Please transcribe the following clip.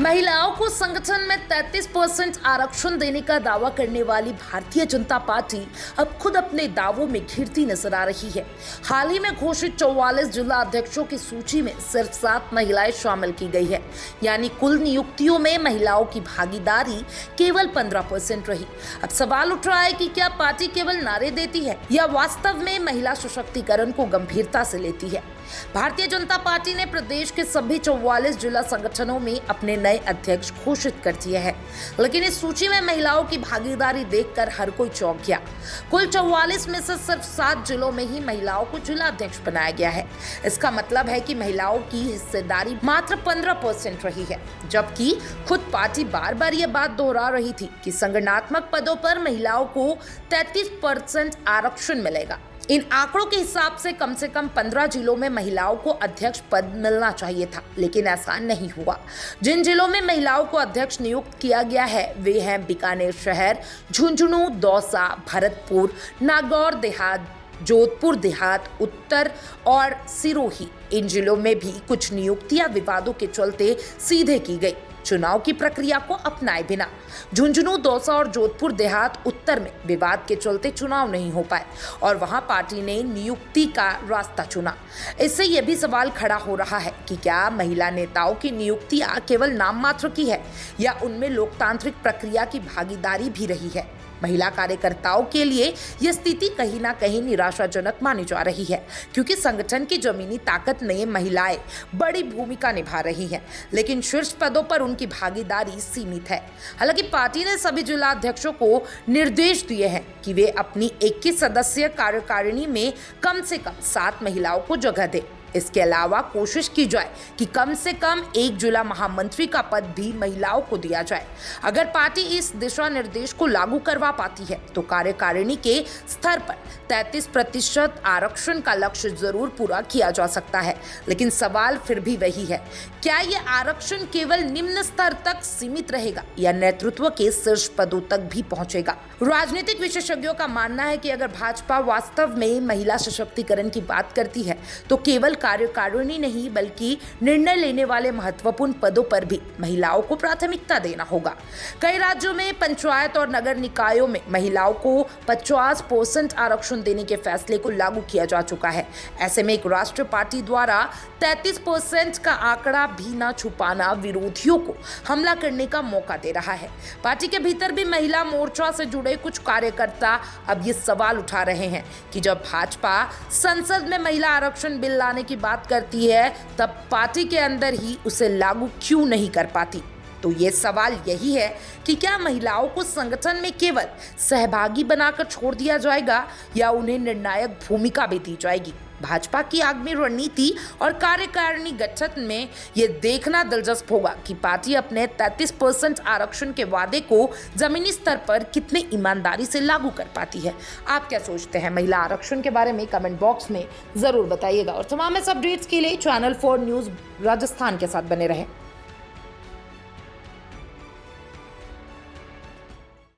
महिलाओं को संगठन में 33% आरक्षण देने का दावा करने वाली भारतीय जनता पार्टी अब खुद अपने दावों में घिरती नजर आ रही है। हाल ही में घोषित 44 जिला अध्यक्षों की सूची में सिर्फ 7 महिलाएं शामिल की गई है, यानी कुल नियुक्तियों में महिलाओं की भागीदारी केवल 15% रही। अब सवाल उठ रहा है कि क्या पार्टी केवल नारे देती है या वास्तव में महिला सशक्तिकरण को गंभीरता से लेती है। भारतीय जनता पार्टी ने प्रदेश के सभी 44 जिला संगठनों में अपने नए अध्यक्ष घोषित कर दिए हैं, लेकिन इस सूची में महिलाओं की भागीदारी देखकर हर कोई चौंक गया। कुल 44 में से सिर्फ 7 जिलों में ही महिलाओं को जिला अध्यक्ष बनाया गया है। इसका मतलब है कि महिलाओं की हिस्सेदारी मात्र 15% रही है, जबकि खुद पार्टी बार बार ये बात दोहरा रही थी कि संगठनात्मक पदों पर महिलाओं को 33% आरक्षण मिलेगा। इन आंकड़ों के हिसाब से कम 15 जिलों में महिलाओं को अध्यक्ष पद मिलना चाहिए था, लेकिन ऐसा नहीं हुआ। जिन जिलों में महिलाओं को अध्यक्ष नियुक्त किया गया है वे हैं बीकानेर शहर, झुंझुनू, दौसा, भरतपुर, नागौर देहात, जोधपुर देहात, उत्तर और सिरोही। इन जिलों में भी कुछ नियुक्तियां विवादों के चलते सीधे की गई, चुनाव की प्रक्रिया को अपनाए बिना। झुंझुनू, दौसा और जोधपुर देहात उत्तर में विवाद के चलते चुनाव नहीं हो पाए और वहां पार्टी ने नियुक्ति का रास्ता चुना। इससे यह भी सवाल खड़ा हो रहा है कि क्या महिला नेताओं की नियुक्तियां केवल नाम मात्र की है या उनमें लोकतांत्रिक प्रक्रिया की भागीदारी भी रही है। महिला कार्यकर्ताओं के लिए यह स्थिति कहीं ना कहीं निराशाजनक मानी जा रही है, क्योंकि संगठन की जमीनी ताकत में महिलाएं बड़ी भूमिका निभा रही हैं, लेकिन शीर्ष पदों पर उनकी भागीदारी सीमित है। हालांकि पार्टी ने सभी जिला अध्यक्षों को निर्देश दिए हैं कि वे अपनी 21 सदस्यीय कार्यकारिणी में कम से कम 7 महिलाओं को जगह दें। इसके अलावा कोशिश की जाए कि कम से कम एक जिला महामंत्री का पद भी महिलाओं को दिया जाए। अगर पार्टी इस दिशा निर्देश को लागू करवा पाती है तो कार्यकारिणी के स्तर पर 33% आरक्षण का लक्ष्य जरूर पूरा किया जा सकता है, लेकिन सवाल फिर भी वही है, क्या यह आरक्षण केवल निम्न स्तर तक सीमित रहेगा या नेतृत्व के शीर्ष पदों तक भी पहुंचेगा। राजनीतिक विशेषज्ञों का मानना है कि अगर भाजपा वास्तव में महिला सशक्तिकरण की बात करती है तो केवल कार्यकारिणी नहीं बल्कि निर्णय लेने वाले महत्वपूर्ण पदों पर भी महिलाओं को प्राथमिकता देना होगा। कई राज्यों में पंचायत और नगर निकायों में महिलाओं को 50% आरक्षण देने के फैसले को लागू किया जा चुका है। ऐसे में एक राष्ट्रीय पार्टी द्वारा 33% का आंकड़ा भी न छुपाना विरोधियों को हमला करने का मौका दे रहा है। पार्टी के भीतर भी महिला मोर्चा से जुड़े कुछ कार्यकर्ता अब ये सवाल उठा रहे हैं कि जब भाजपा संसद में महिला आरक्षण बिल लाने की बात करती है तब पार्टी के अंदर ही उसे लागू क्यों नहीं कर पाती। तो ये सवाल यही है कि क्या महिलाओं को संगठन में केवल सहभागी बनाकर छोड़ दिया जाएगा या उन्हें निर्णायक भूमिका भी दी जाएगी। भाजपा की आगामी रणनीति और कार्यकारिणी गठन में ये देखना दिलचस्प होगा कि पार्टी अपने 33% आरक्षण के वादे को जमीनी स्तर पर कितने ईमानदारी से लागू कर पाती है। आप क्या सोचते हैं महिला आरक्षण के बारे में? कमेंट बॉक्स में जरूर बताइएगा और तमाम इस अपडेट्स के लिए चैनल 4 न्यूज़ राजस्थान के साथ बने रहें।